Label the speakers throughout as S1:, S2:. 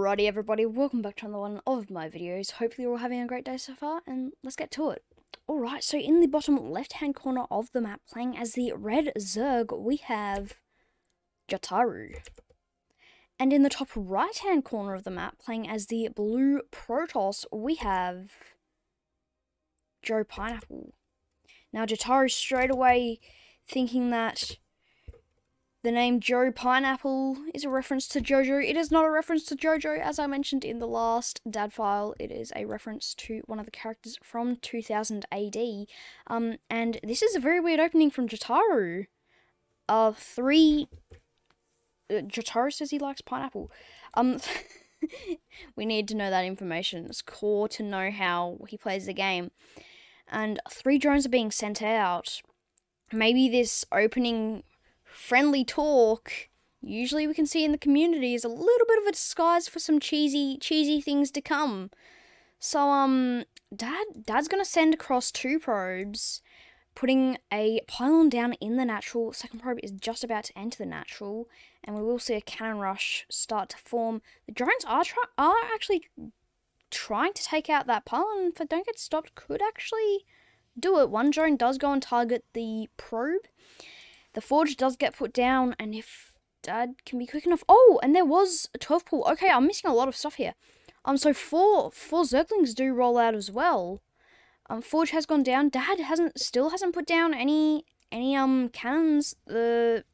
S1: Alrighty everybody, welcome back to another one of my videos. Hopefully you're all having a great day so far, and let's get to it. Alright, so in the bottom left hand corner of the map, playing as the red Zerg, we have Jataru. And in the top right hand corner of the map, playing as the blue Protoss, we have Joe Pineapple. Now Jataru straight away thinking that the name Joe Pineapple is a reference to JoJo. It is not a reference to JoJo, as I mentioned in the last dad file. It is a reference to one of the characters from 2000 AD. And this is a very weird opening from Jataru. Jataru says he likes pineapple. We need to know that information. It's core to know how he plays the game. And 3 drones are being sent out. Maybe this opening friendly talk, usually we can see in the community, is a little bit of a disguise for some cheesy things to come. So, Dad's gonna send across 2 probes, putting a pylon down in the natural. Second probe is just about to enter the natural, and we will see a cannon rush start to form. The drones are actually trying to take out that pylon. If they don't get stopped, could actually do it. One drone does go and target the probe. The forge does get put down, and if Dad can be quick enough... Oh, and there was a 12 pull. Okay, I'm missing a lot of stuff here. So four Zerglings do roll out as well. Forge has gone down. Dad still hasn't put down any cannons. The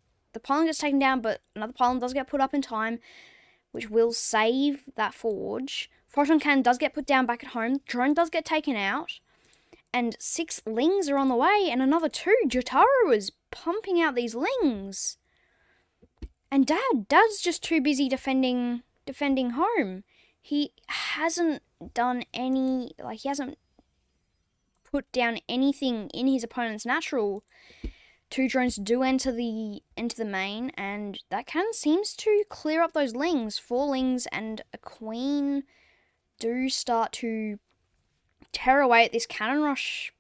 S1: pylon gets taken down, but another pylon does get put up in time, which will save that forge. Photon cannon does get put down back at home. Drone does get taken out. And 6 lings are on the way, and another 2. Jataru is pumping out these lings. And Dad's just too busy defending home. He hasn't done any, he hasn't put down anything in his opponent's natural. 2 drones do enter the main, and that cannon seems to clear up those lings. 4 lings and a queen do start to tear away at this cannon rush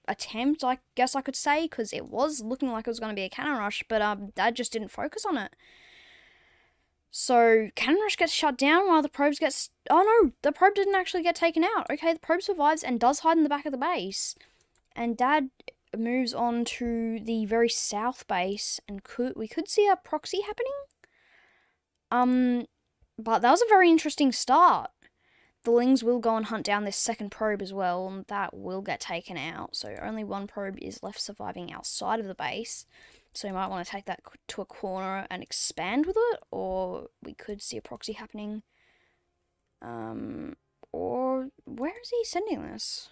S1: attempt, I guess I could say, because it was looking like it was going to be a cannon rush, but Dad just didn't focus on it. So cannon rush gets shut down while the probes gets... Oh no, the probe didn't actually get taken out. Okay, the probe survives and does hide in the back of the base. And Dad moves on to the very south base, and we could see a proxy happening. But that was a very interesting start. The lings will go and hunt down this second probe as well, and that will get taken out. So only 1 probe is left surviving outside of the base. So you might want to take that to a corner and expand with it, or we could see a proxy happening. Or where is he sending this?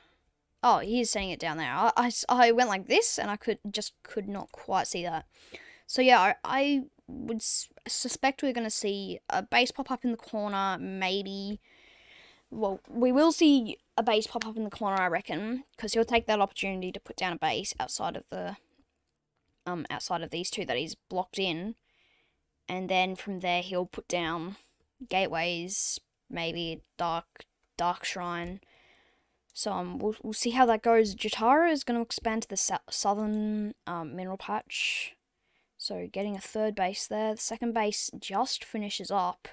S1: Oh, he is sending it down there. I went like this, and I could not quite see that. So yeah, I would suspect we're going to see a base pop up in the corner, maybe... Well, we will see a base pop up in the corner, I reckon, because he'll take that opportunity to put down a base outside of these 2 that he's blocked in, and then from there he'll put down gateways, maybe dark shrine. So we'll see how that goes. Jataru is going to expand to the southern mineral patch, so getting a 3rd base there. The 2nd base just finishes up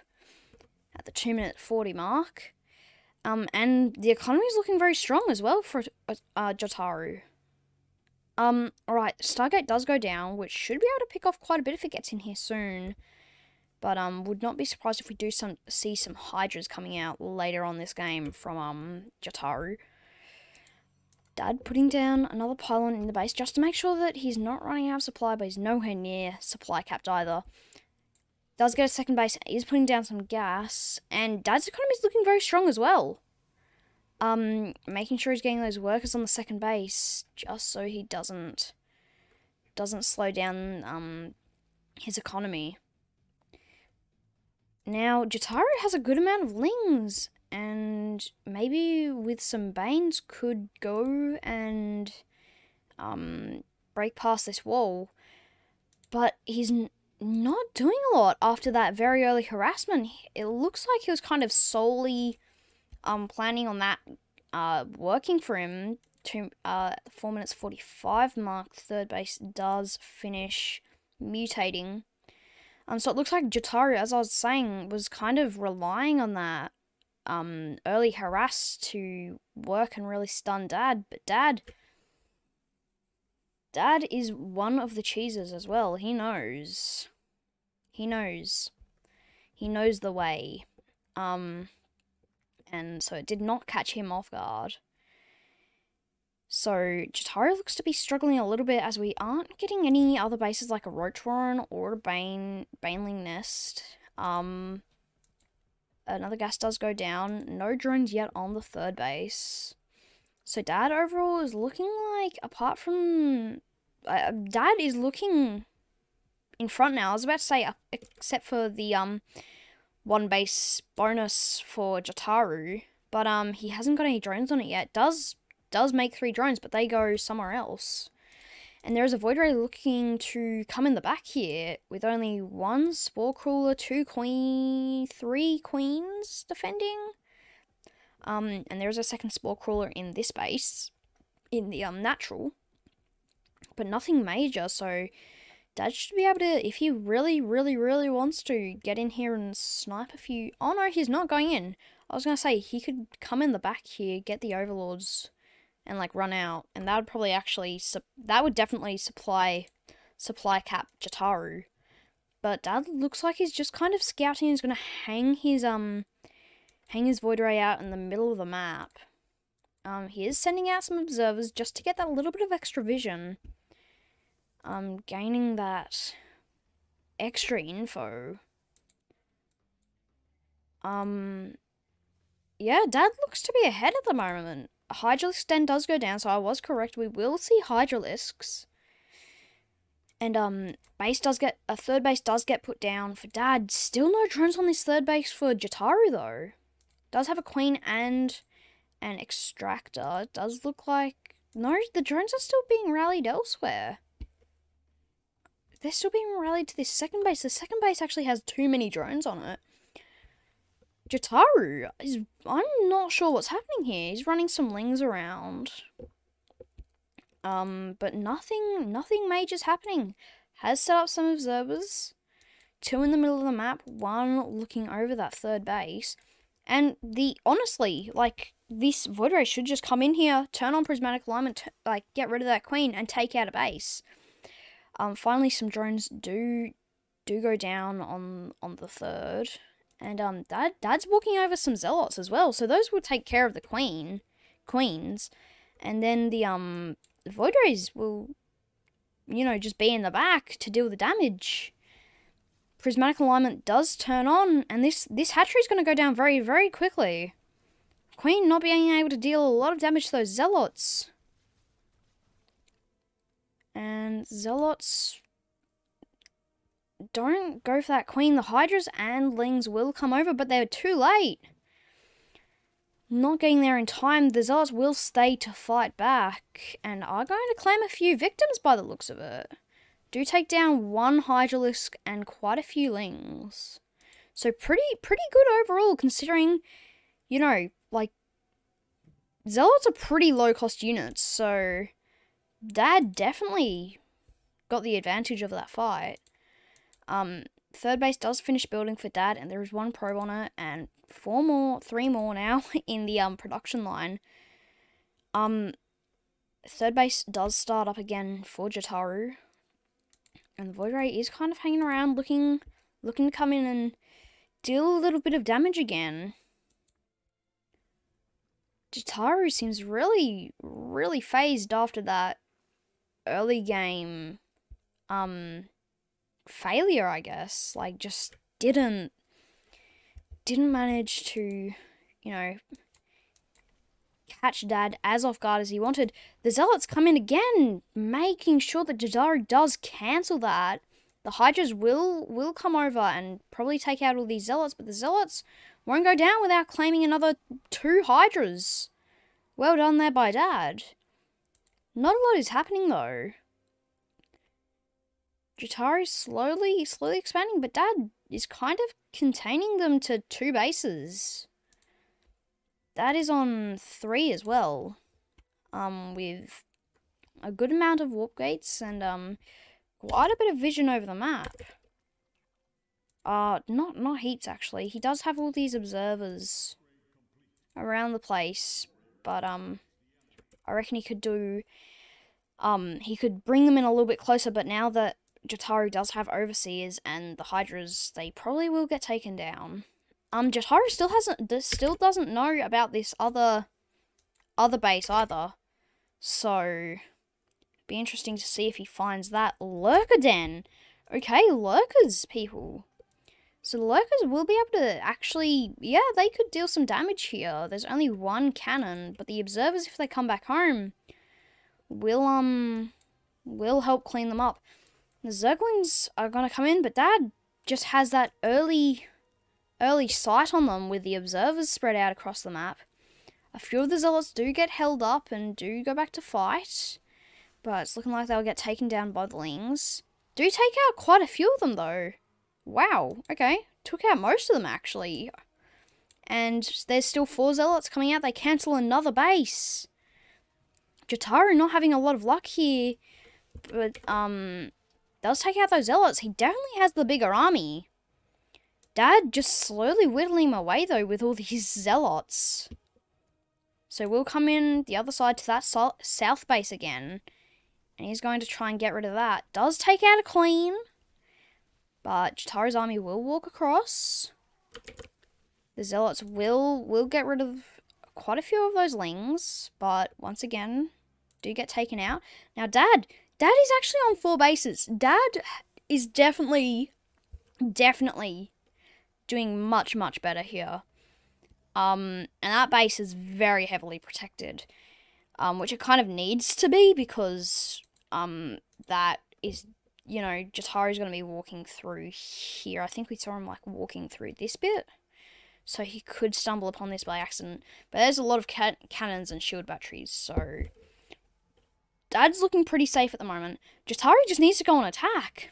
S1: at the 2-minute 40 mark. And the economy is looking very strong as well for Jataru. Alright, Stargate does go down, which should be able to pick off quite a bit if it gets in here soon. But would not be surprised if we do see some Hydras coming out later on this game from Jataru. Dad putting down another pylon in the base just to make sure that he's not running out of supply, but he's nowhere near supply capped either. Does get a 2nd base, is putting down some gas, and Dad's economy is looking very strong as well. Making sure he's getting those workers on the 2nd base, just so he doesn't slow down his economy. Now, Jataru has a good amount of lings, and maybe with some Banes could go and break past this wall, but he's not doing a lot after that very early harassment. It looks like he was kind of solely planning on that working for him. To 4 minutes 45 mark, the 3rd base does finish mutating. So it looks like Jotaro, as I was saying, was kind of relying on that early harass to work and really stun Dad. But Dad is one of the cheeses as well. He knows. He knows the way. And so it did not catch him off guard. So Jotaro looks to be struggling a little bit as we aren't getting any other bases like a Roach Warren or a Baneling Nest. Another gas does go down. No drones yet on the third base. So Dad overall is looking like, apart from... Dad is looking in front now. I was about to say, except for the one base bonus for Jotaro. But he hasn't got any drones on it yet. Does make 3 drones, but they go somewhere else. And there is a Void Ray looking to come in the back here with only 1 Spore Crawler, 3 Queens defending. And there's a second Spore Crawler in this base, in the natural. But nothing major, so Dad should be able to, if he really, really, really wants to, get in here and snipe a few... Oh no, he's not going in. I was going to say, he could come in the back here, get the Overlords, and like run out, and that would probably actually that would definitely supply cap Jotaro. But Dad looks like he's just kind of scouting. He's gonna hang his Void Ray out in the middle of the map. He is sending out some observers just to get that little bit of extra vision. Gaining that extra info. Yeah, Dad looks to be ahead at the moment. Hydralisk Den does go down, so I was correct. We will see Hydralisks. And a third base does get put down for Dad. Still no drones on this third base for Jotaro though. Does have a Queen and an Extractor. It does look like... No, the drones are still being rallied elsewhere. They're still being rallied to this second base. The second base actually has too many drones on it. Jotaro is... I'm not sure what's happening here. He's running some lings around. But nothing major's happening. Has set up some observers. 2 in the middle of the map. 1 looking over that third base. And honestly, like, this Void Ray should just come in here, turn on Prismatic Alignment, like, get rid of that Queen and take out a base. Finally some drones do go down on the third. And Dad's walking over some Zealots as well, so those will take care of the Queens. And then the Void Rays will, you know, just be in the back to deal with the damage. Prismatic Alignment does turn on, and this hatchery is going to go down very, very quickly. Queen not being able to deal a lot of damage to those Zealots. And Zealots don't go for that Queen. The Hydras and Lings will come over, but they're too late. Not getting there in time. The Zealots will stay to fight back, and are going to claim a few victims by the looks of it. Do take down 1 Hydralisk and quite a few Lings. So pretty good overall, considering, you know, like, Zealots are pretty low cost units, so Dad definitely got the advantage of that fight. Third base does finish building for Dad, and there is 1 probe on it, and 3 more now in the production line. Third base does start up again for Jotaro. And the Void Ray is kind of hanging around, looking to come in and deal a little bit of damage again. Jotaro seems really, really phased after that early game failure, I guess. Like, just didn't manage to, you know, catch Dad as off guard as he wanted. The Zealots come in again, making sure that Jotaro does cancel that. The Hydras will come over and probably take out all these Zealots, but the Zealots won't go down without claiming another 2 Hydras. Well done there by Dad. Not a lot is happening though. Jotaro's slowly expanding, but Dad is kind of containing them to 2 bases. That is on 3 as well, with a good amount of warp gates and quite a bit of vision over the map. Not heaps, actually. He does have all these observers around the place, but, I reckon he could do, he could bring them in a little bit closer, but now that Jataru does have overseers and the Hydras, they probably will get taken down. Jataru still doesn't know about this other base either, so be interesting to see if he finds that. Lurker Den. Okay, lurkers, people. So the lurkers will be able to actually, yeah, they could deal some damage here. There's only one cannon, but the observers, if they come back home, will help clean them up. The Zerglings are gonna come in, but Dad just has that early sight on them with the observers spread out across the map. A few of the zealots do get held up and do go back to fight, but it's looking like they'll get taken down by the Lings. Do take out quite a few of them, though. Wow, okay. Took out most of them, actually. And there's still 4 zealots coming out. They cancel another base. Jataru not having a lot of luck here, but, does take out those zealots. He definitely has the bigger army. Dad just slowly whittling him away, though, with all these zealots. So we'll come in the other side to that south base again. And he's going to try and get rid of that. Does take out a queen. But Jataru's army will walk across. The zealots will get rid of quite a few of those Lings. But once again, do get taken out. Now Dad is actually on 4 bases. Dad is definitely doing much better here. And that base is very heavily protected, which it kind of needs to be because that is, you know, Jataru's going to be walking through here. I think we saw him like walking through this bit, so he could stumble upon this by accident. But there's a lot of cannons and shield batteries, so Dad's looking pretty safe at the moment. Jataru just needs to go on attack.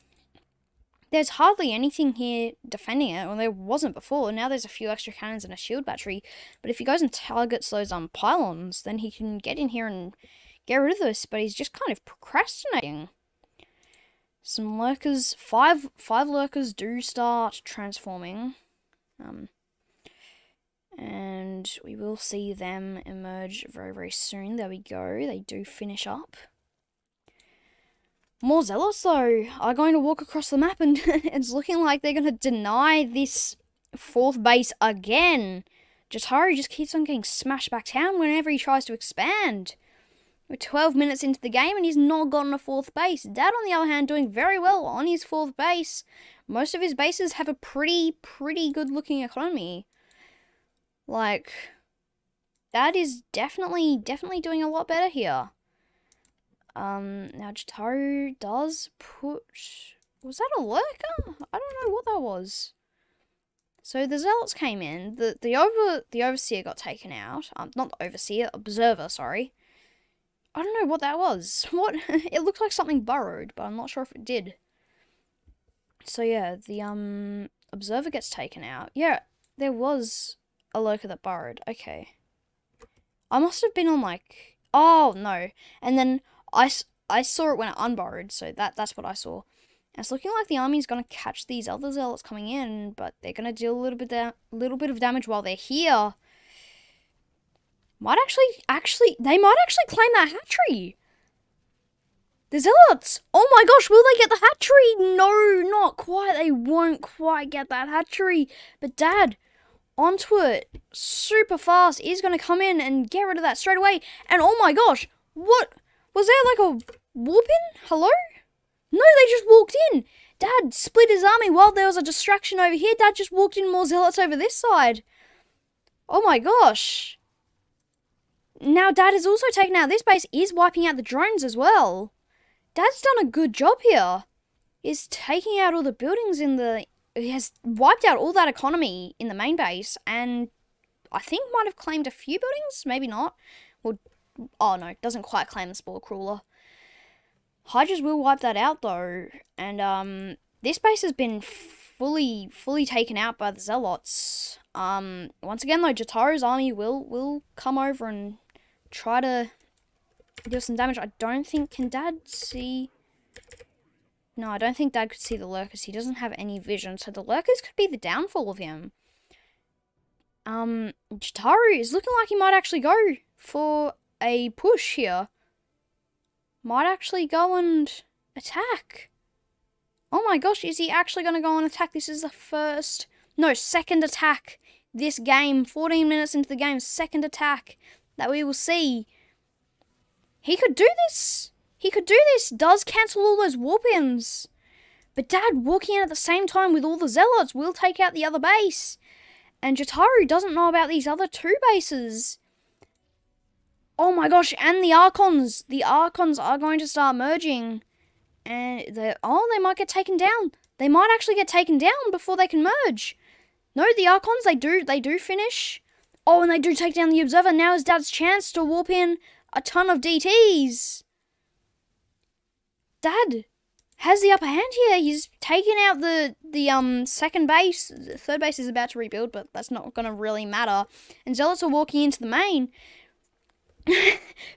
S1: There's hardly anything here defending it. Well, there wasn't before. Now there's a few extra cannons and a shield battery. But if he goes and targets those pylons, then he can get in here and get rid of this. But he's just kind of procrastinating. Some lurkers, five lurkers do start transforming. And we will see them emerge very soon. There we go. They do finish up. More zealots, though, are going to walk across the map, and it's looking like they're going to deny this 4th base again. Jataru just keeps on getting smashed back down whenever he tries to expand. We're 12 minutes into the game, and he's not gotten a 4th base. Dad, on the other hand, doing very well on his 4th base. Most of his bases have a pretty good-looking economy. Like, Dad is definitely doing a lot better here. Now Jataru does put... Was that a lurker? I don't know what that was. So the zealots came in. The overseer got taken out. Not the overseer, observer, sorry. I don't know what that was. What? It looked like something burrowed, but I'm not sure if it did. So yeah, the observer gets taken out. Yeah, there was a lurker that burrowed. Okay. I must have been on like... Oh, no. And then I saw it when it unburrowed, so that's what I saw. And it's looking like the army's going to catch these other zealots coming in, but they're going to deal a little bit of damage while they're here. They might actually claim that hatchery. The zealots! Oh my gosh, will they get the hatchery? No, not quite. They won't quite get that hatchery. But Dad, onto it, super fast, is going to come in and get rid of that straight away. And oh my gosh, what? Was there like a warp in? Hello? No, they just walked in. Dad split his army while there was a distraction over here. Dad just walked in more zealots over this side. Oh my gosh. Now Dad has also taken out this base, is wiping out the drones as well. Dad's done a good job here. He's taking out all the buildings he has wiped out all that economy in the main base, and I think might have claimed a few buildings, maybe not. Well, oh no, doesn't quite claim the Spore Crawler. Hydras will wipe that out though, and this base has been fully taken out by the zealots. Once again though, Jataru's army will come over and try to deal some damage. I don't think, can Dad see? No, I don't think Dad could see the lurkers. He doesn't have any vision, so the lurkers could be the downfall of him. Jataru is looking like he might actually go for a push here. Might actually go and attack. Oh my gosh, is he actually going to go and attack? This is the second attack this game. 14 minutes into the game, second attack that we will see. He could do this. He could do this. Does cancel all those warp-ins. But Dad walking in at the same time with all the zealots will take out the other base. And Jataru doesn't know about these other 2 bases. Oh my gosh, and the Archons. The Archons are going to start merging. And they might get taken down. They might actually get taken down before they can merge. No, the Archons, they do finish. Oh, and they do take down the Observer. Now is Dad's chance to warp in a ton of DTs. Dad has the upper hand here. He's taken out the second base. The third base is about to rebuild, but that's not going to really matter. And Zealots are walking into the main.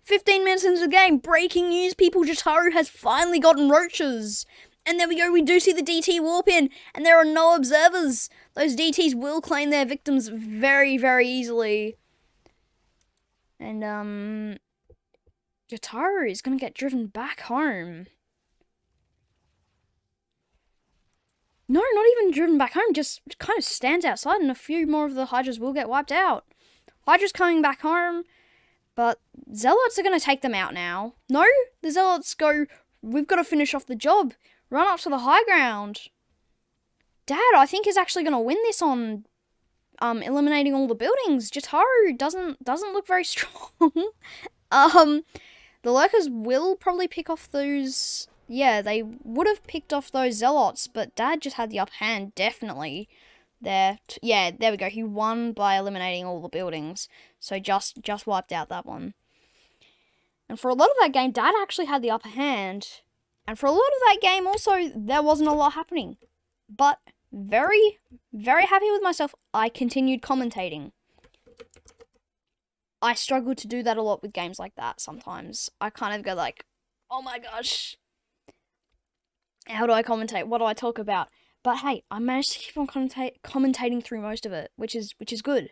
S1: 15 minutes into the game, breaking news, people, Jataru has finally gotten roaches. And there we go, we do see the DT warp in, and there are no observers. Those DTs will claim their victims very, very easily. And, Jataru is going to get driven back home. No, not even driven back home, just kind of stands outside, and a few more of the Hydras will get wiped out. Hydra's coming back home, but Zealots are going to take them out now. No, the Zealots go, we've got to finish off the job. Run up to the high ground. Dad, I think, is actually going to win this on eliminating all the buildings. Jataru doesn't look very strong. The Lurkers will probably pick off those... Yeah, they would have picked off those Zealots, but Dad just had the upper hand, definitely. There. Yeah, there we go. He won by eliminating all the buildings. So just wiped out that one. And for a lot of that game, Dad actually had the upper hand. And for a lot of that game also, there wasn't a lot happening. But very, very happy with myself. I continued commentating. I struggle to do that a lot with games like that sometimes. I kind of go like, oh my gosh. How do I commentate? What do I talk about? But hey, I managed to keep on commentating through most of it, which is good.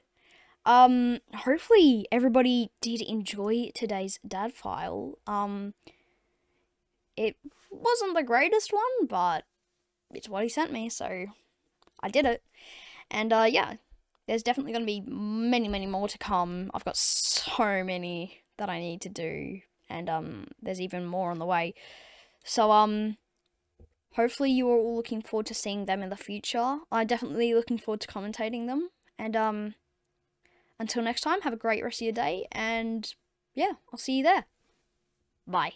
S1: Hopefully everybody did enjoy today's dad file. It wasn't the greatest one, but it's what he sent me, so I did it. And yeah, there's definitely going to be many, many more to come. I've got so many that I need to do, and there's even more on the way. So hopefully you are all looking forward to seeing them in the future. I'm definitely looking forward to commentating them. And until next time, have a great rest of your day. And yeah, I'll see you there. Bye.